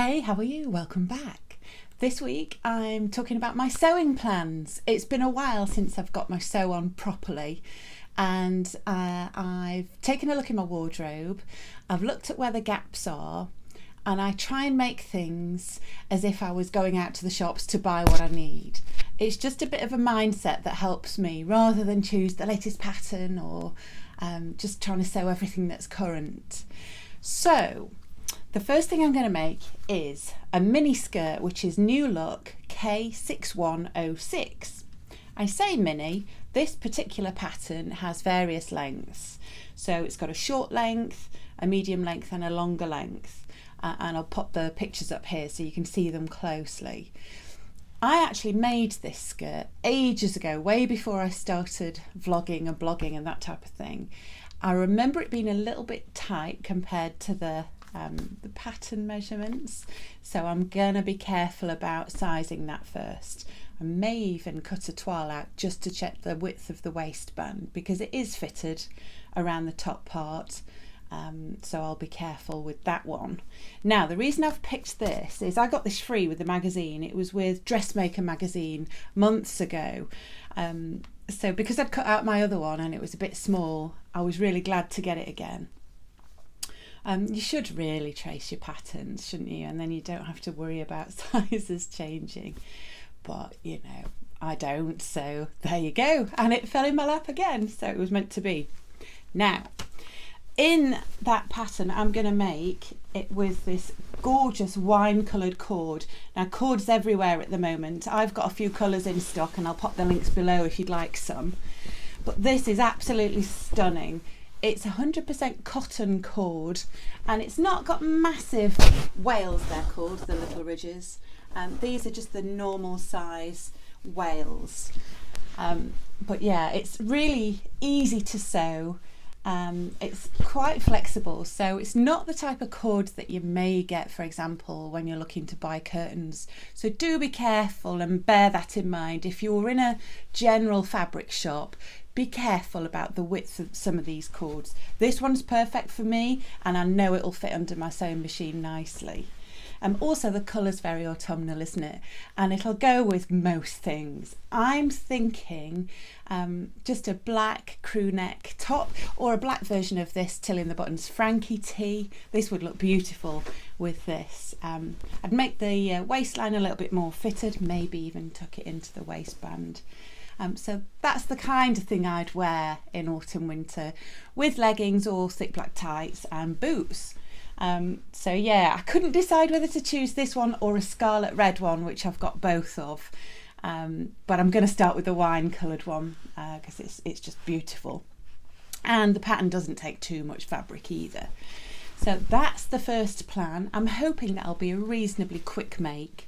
Hey, how are you? Welcome back. This week I'm talking about my sewing plans. It's been a while since I've got my sew on properly, and I've taken a look in my wardrobe. I've looked at where the gaps are, and I try and make things as if I was going out to the shops to buy what I need. It's just a bit of a mindset that helps me rather than choose the latest pattern or just trying to sew everything that's current. So the first thing I'm going to make is a mini skirt, which is new Look K6106. I say mini, this particular pattern has various lengths. So it's got a short length, a medium length and a longer length. And I'll pop the pictures up here so you can see them closely. I actually made this skirt ages ago, way before I started vlogging and blogging and that type of thing. I remember it being a little bit tight compared to the pattern measurements, so I'm gonna be careful about sizing that first. I may even cut a toile out just to check the width of the waistband because it is fitted around the top part, so I'll be careful with that one. Now, the reason I've picked this is I got this free with the magazine. It was with Dressmaker magazine months ago, so because I'd cut out my other one and it was a bit small, I was really glad to get it again. You should really trace your patterns, shouldn't you? And then you don't have to worry about sizes changing. But, you know, I don't, so there you go. And it fell in my lap again, so it was meant to be. Now, in that pattern, I'm going to make it with this gorgeous wine-coloured cord. Now, cord's everywhere at the moment. I've got a few colours in stock, and I'll pop the links below if you'd like some. But this is absolutely stunning. It's 100% cotton cord, and it's not got massive wales, they're called, the little ridges. These are just the normal size wales. But yeah, it's really easy to sew. It's quite flexible, so it's not the type of cord that you may get, for example, when you're looking to buy curtains. So do be careful and bear that in mind. If you're in a general fabric shop, be careful about the width of some of these cords. This one's perfect for me, and I know it'll fit under my sewing machine nicely. Also, the colour's very autumnal, isn't it? And it'll go with most things. I'm thinking just a black crew neck top, or a black version of this till in the buttons Frankie tee. This would look beautiful with this. I'd make the waistline a little bit more fitted, maybe even tuck it into the waistband. So that's the kind of thing I'd wear in autumn winter with leggings or thick black tights and boots. So yeah, I couldn't decide whether to choose this one or a scarlet red one, which I've got both of, but I'm going to start with the wine coloured one because it's just beautiful, and the pattern doesn't take too much fabric either. So that's the first plan. I'm hoping that'll be a reasonably quick make.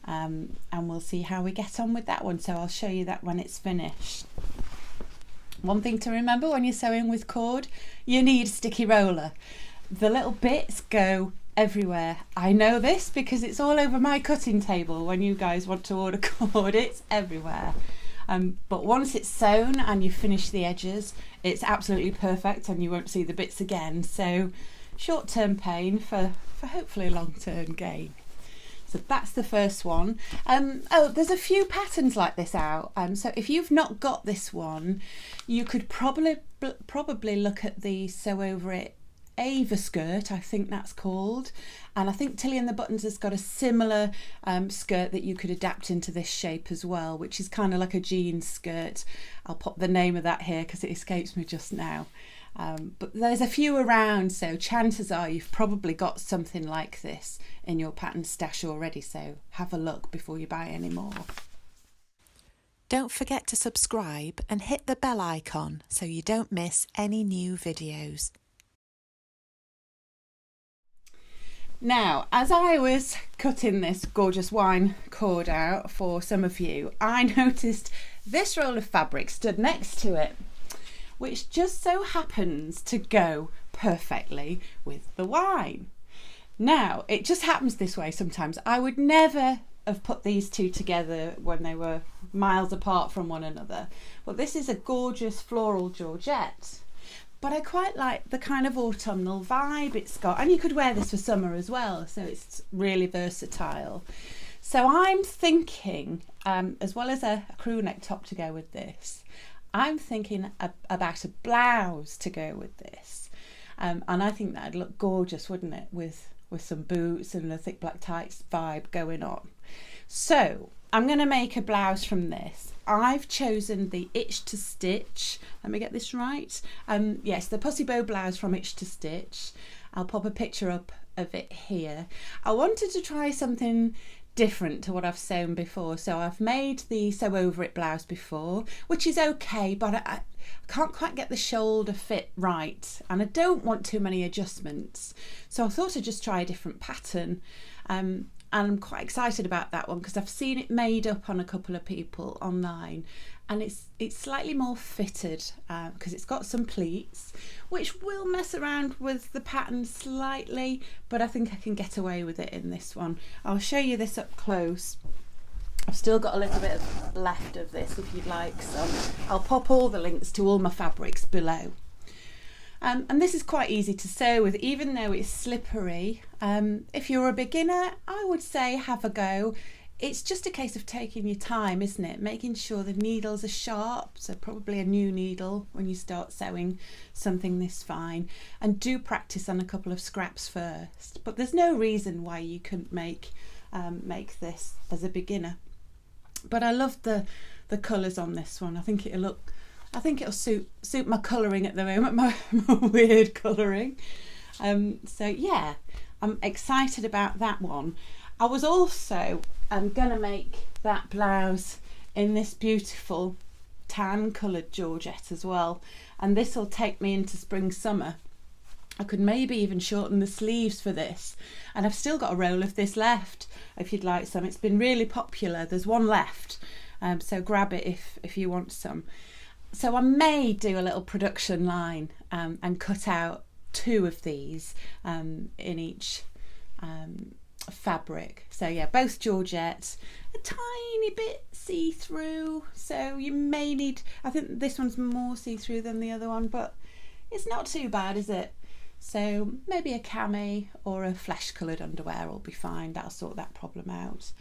And we'll see how we get on with that one, so I'll show you that when it's finished. One thing to remember when you're sewing with cord, you need a sticky roller. The little bits go everywhere. I know this because it's all over my cutting table. When you guys want to order cord, it's everywhere. But once it's sewn and you finish the edges, it's absolutely perfect and you won't see the bits again. So short-term pain for hopefully long-term gain. So that's the first one. There's a few patterns like this out. So if you've not got this one, you could probably look at the Sew Over It Ava Skirt, I think that's called. And I think Tilly and the Buttons has got a similar skirt that you could adapt into this shape as well, which is kind of like a jeans skirt. I'll pop the name of that here because it escapes me just now. But there's a few around, so chances are you've probably got something like this in your pattern stash already, so have a look before you buy any more. Don't forget to subscribe and hit the bell icon so you don't miss any new videos. Now, as I was cutting this gorgeous wine cord out for some of you, I noticed this roll of fabric stood next to it, which just so happens to go perfectly with the wine. Now, it just happens this way sometimes. I would never have put these two together when they were miles apart from one another. But this is a gorgeous floral Georgette. but I quite like the kind of autumnal vibe it's got, and you could wear this for summer as well, so it's really versatile. So I'm thinking, as well as a crew neck top to go with this, I'm thinking about a blouse to go with this, and I think that'd look gorgeous, wouldn't it, with some boots and a thick black tights vibe going on. So I'm going to make a blouse from this. I've chosen the Itch to Stitch. Let me get this right. Yes, the Pussy Bow blouse from Itch to Stitch. I'll pop a picture up of it here. I wanted to try something different to what I've sewn before, so I've made the Sew Over It blouse before, which is okay, but I can't quite get the shoulder fit right, and I don't want too many adjustments, so I thought I'd just try a different pattern. And I'm quite excited about that one because I've seen it made up on a couple of people online, and it's slightly more fitted because it's got some pleats, which will mess around with the pattern slightly, but I think I can get away with it in this one. I'll show you this up close. I've still got a little bit left of this if you'd like some. I'll pop all the links to all my fabrics below. And this is quite easy to sew with, even though it's slippery. If you're a beginner, I would say have a go. It's just a case of taking your time, isn't it? Making sure the needles are sharp, so probably a new needle when you start sewing something this fine. And do practice on a couple of scraps first. But there's no reason why you couldn't make this as a beginner. But I love the colours on this one. I think it'll suit my colouring at the moment, my weird colouring. So yeah, I'm excited about that one. I was also gonna make that blouse in this beautiful tan coloured Georgette as well, and this will take me into spring summer. I could maybe even shorten the sleeves for this, and I've still got a roll of this left if you'd like some. It's been really popular. There's one left, so grab it if you want some. So I may do a little production line and cut out 2 of these in each fabric. So yeah, both Georgette, a tiny bit see-through, so you may need, I think this one's more see-through than the other one, but it's not too bad, is it? So maybe a cami or a flesh coloured underwear will be fine. That'll sort that problem out.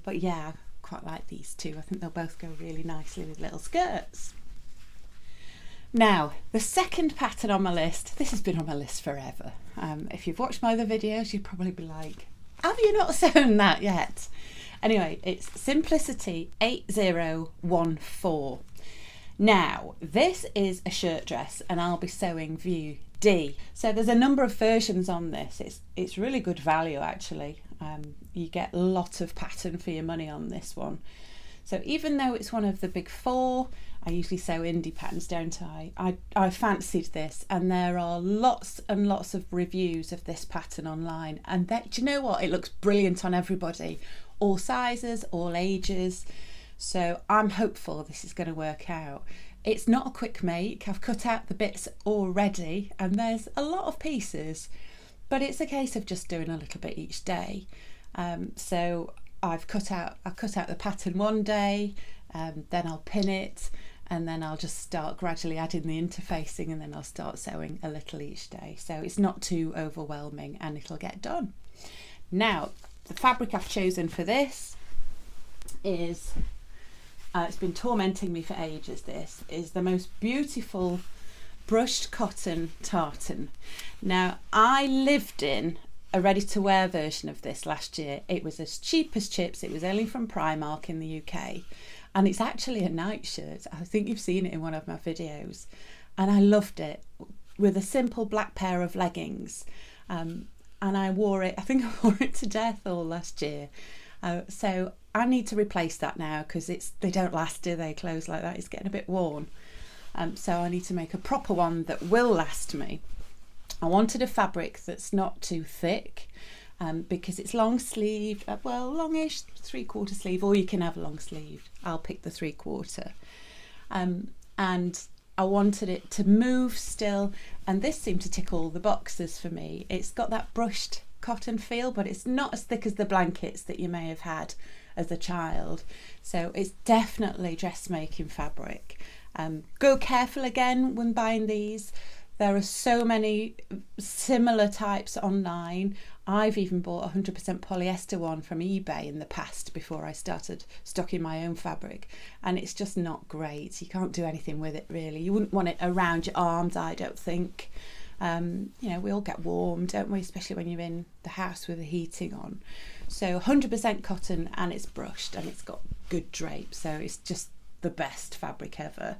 But yeah, I quite like these 2. I think they'll both go really nicely with little skirts. Now, the second pattern on my list, this has been on my list forever. If you've watched my other videos, you'd probably be like, have you not sewn that yet? Anyway, it's Simplicity 8014. Now, this is a shirt dress, and I'll be sewing view D. So there's a number of versions on this. It's really good value actually. You get a lot of pattern for your money on this one. So even though it's one of the big 4, I usually sew indie patterns, don't I? I fancied this, and there are lots and lots of reviews of this pattern online, and do you know what? It looks brilliant on everybody, all sizes, all ages. So I'm hopeful this is going to work out. It's not a quick make. I've cut out the bits already, and there's a lot of pieces, but it's a case of just doing a little bit each day. So I cut out the pattern one day, then I'll pin it, and then I'll just start gradually adding the interfacing, and then I'll start sewing a little each day. So it's not too overwhelming, and it'll get done. Now, the fabric I've chosen for this is, it's been tormenting me for ages, this is the most beautiful brushed cotton tartan. Now, I lived in a ready-to-wear version of this last year. It was as cheap as chips. It was only from Primark in the UK, and it's actually a nightshirt. I think you've seen it in one of my videos, and I loved it, with a simple black pair of leggings, and I wore it, I think I wore it to death all last year. So I need to replace that now, because they don't last, do they? Clothes like that, it's getting a bit worn. So I need to make a proper one that will last me. I wanted a fabric that's not too thick, because it's long sleeved, well, longish 3/4 sleeve, or you can have a long sleeve. I'll pick the 3/4. And I wanted it to move still, and this seemed to tick all the boxes for me. It's got that brushed cotton feel, but it's not as thick as the blankets that you may have had as a child. So it's definitely dressmaking fabric. Go careful again when buying these. There are so many similar types online. I've even bought a 100% polyester one from eBay in the past before I started stocking my own fabric, and it's just not great. You can't do anything with it really. You wouldn't want it around your arms, I don't think. You know, we all get warm, don't we, especially when you're in the house with the heating on. So 100% cotton, and it's brushed and it's got good drape, so it's just the best fabric ever.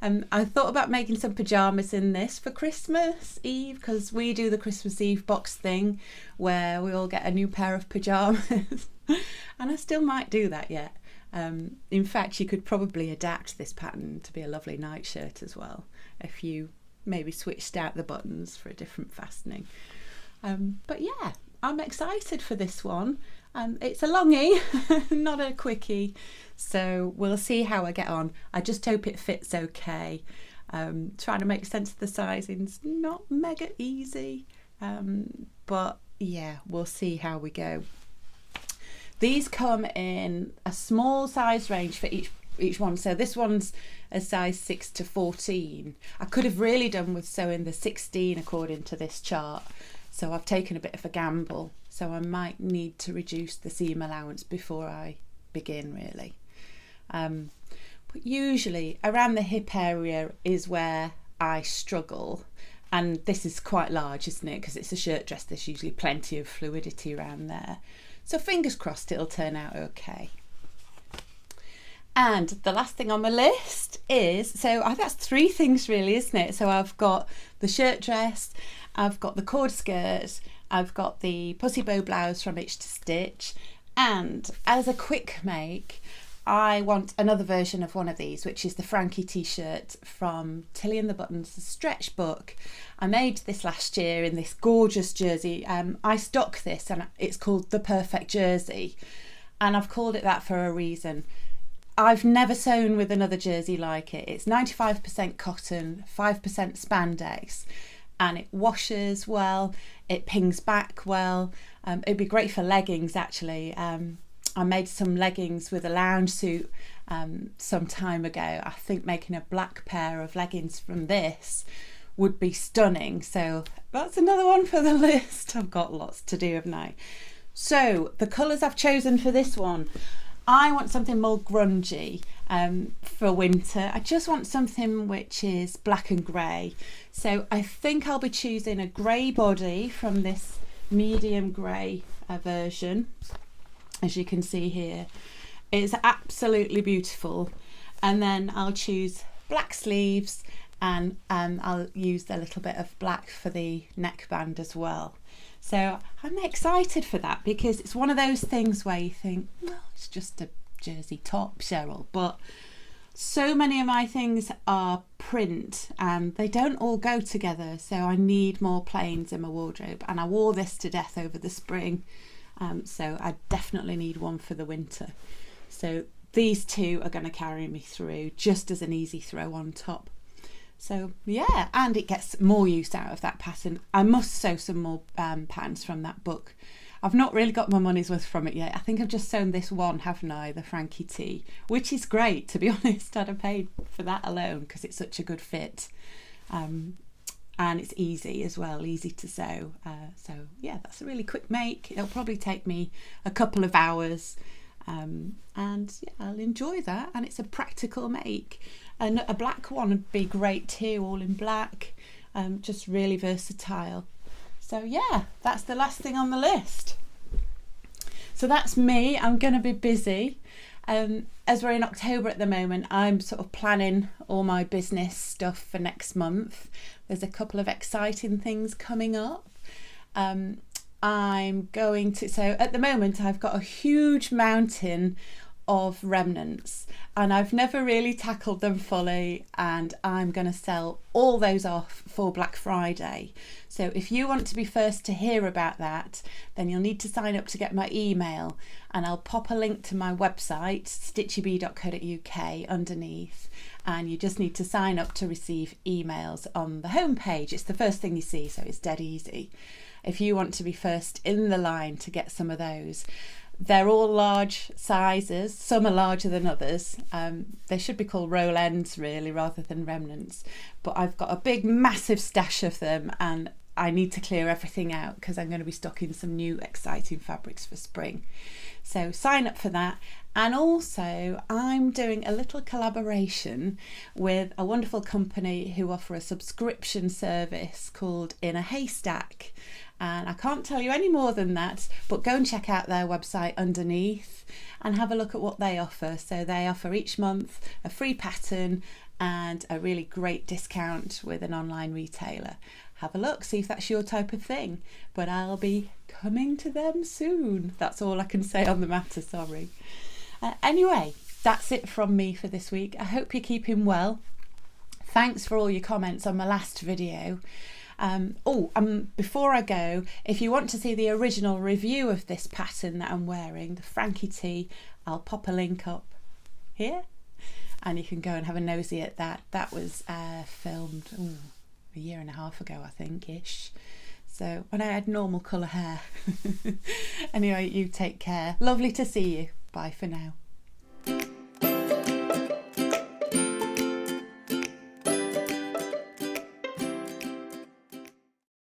I thought about making some pyjamas in this for Christmas Eve, because we do the Christmas Eve box thing where we all get a new pair of pyjamas and I still might do that yet. In fact, you could probably adapt this pattern to be a lovely nightshirt as well if you maybe switched out the buttons for a different fastening. But yeah, I'm excited for this one. It's a longie, not a quickie, so we'll see how I get on. I just hope it fits okay. Trying to make sense of the sizing's not mega easy, but yeah, we'll see how we go. These come in a small size range for each one, so this one's a size 6 to 14. I could have really done with sewing the 16 according to this chart, so I've taken a bit of a gamble, so I might need to reduce the seam allowance before I begin really. But usually around the hip area is where I struggle, and this is quite large, isn't it, because it's a shirt dress. There's usually plenty of fluidity around there, so fingers crossed it'll turn out okay. And the last thing on my list is, that's 3 things really, isn't it? So I've got the shirt dress, I've got the cord skirt, I've got the pussy bow blouse from Itch to Stitch, and as a quick make, I want another version of one of these, which is the Frankie t-shirt from Tilly and the Buttons, the stretch book. I made this last year in this gorgeous jersey. I stock this and it's called the Perfect Jersey, and I've called it that for a reason. I've never sewn with another jersey like it. It's 95% cotton, 5% spandex, and it washes well, it pings back well. It'd be great for leggings actually. I made some leggings with a lounge suit some time ago. I think making a black pair of leggings from this would be stunning. So that's another one for the list. I've got lots to do, haven't I? So the colours I've chosen for this one, I want something more grungy for winter. I just want something which is black and grey. So I think I'll be choosing a grey body from this medium grey version. As you can see here, it's absolutely beautiful. And then I'll choose black sleeves, and I'll use a little bit of black for the neckband as well. So I'm excited for that, because it's one of those things where you think, well, it's just a jersey top, Cheryl, but so many of my things are print and they don't all go together, so I need more plains in my wardrobe, and I wore this to death over the spring. So I definitely need one for the winter. So these 2 are going to carry me through just as an easy throw on top. So yeah, and it gets more use out of that pattern. I must sew some more patterns from that book. I've not really got my money's worth from it yet. I think I've just sewn this one, haven't I, the Frankie T, which is great, to be honest. I'd have paid for that alone because it's such a good fit. And it's easy as well, easy to sew. So yeah, that's a really quick make. It'll probably take me a couple of hours, and yeah, I'll enjoy that. And it's a practical make. And a black one would be great too, all in black, just really versatile. So yeah, that's the last thing on the list. So that's me. I'm going to be busy. As we're in October at the moment, I'm sort of planning all my business stuff for next month. There's a couple of exciting things coming up. I'm going to, so at the moment I've got a huge mountain of remnants and I've never really tackled them fully, and I'm going to sell all those off for Black Friday. So if you want to be first to hear about that, then you'll need to sign up to get my email, and I'll pop a link to my website stitchybee.co.uk underneath, and you just need to sign up to receive emails on the homepage. It's the first thing you see, so it's dead easy if you want to be first in the line to get some of those. They're all large sizes. Some are larger than others. They should be called roll ends really rather than remnants. But I've got a big massive stash of them, and I need to clear everything out because I'm going to be stocking some new exciting fabrics for spring. So sign up for that. And also I'm doing a little collaboration with a wonderful company who offer a subscription service called In a Haystack. And I can't tell you any more than that, but go and check out their website underneath and have a look at what they offer. So they offer each month a free pattern and a really great discount with an online retailer. Have a look, see if that's your type of thing. But I'll be coming to them soon. That's all I can say on the matter, sorry. Anyway, that's it from me for this week. I hope you're keeping well. Thanks for all your comments on my last video. Before I go, if you want to see the original review of this pattern that I'm wearing, the Frankie tee, I'll pop a link up here and you can go and have a nosy at that. That was filmed a year and a half ago, I think-ish. So when I had normal colour hair. Anyway, you take care. Lovely to see you. Bye for now.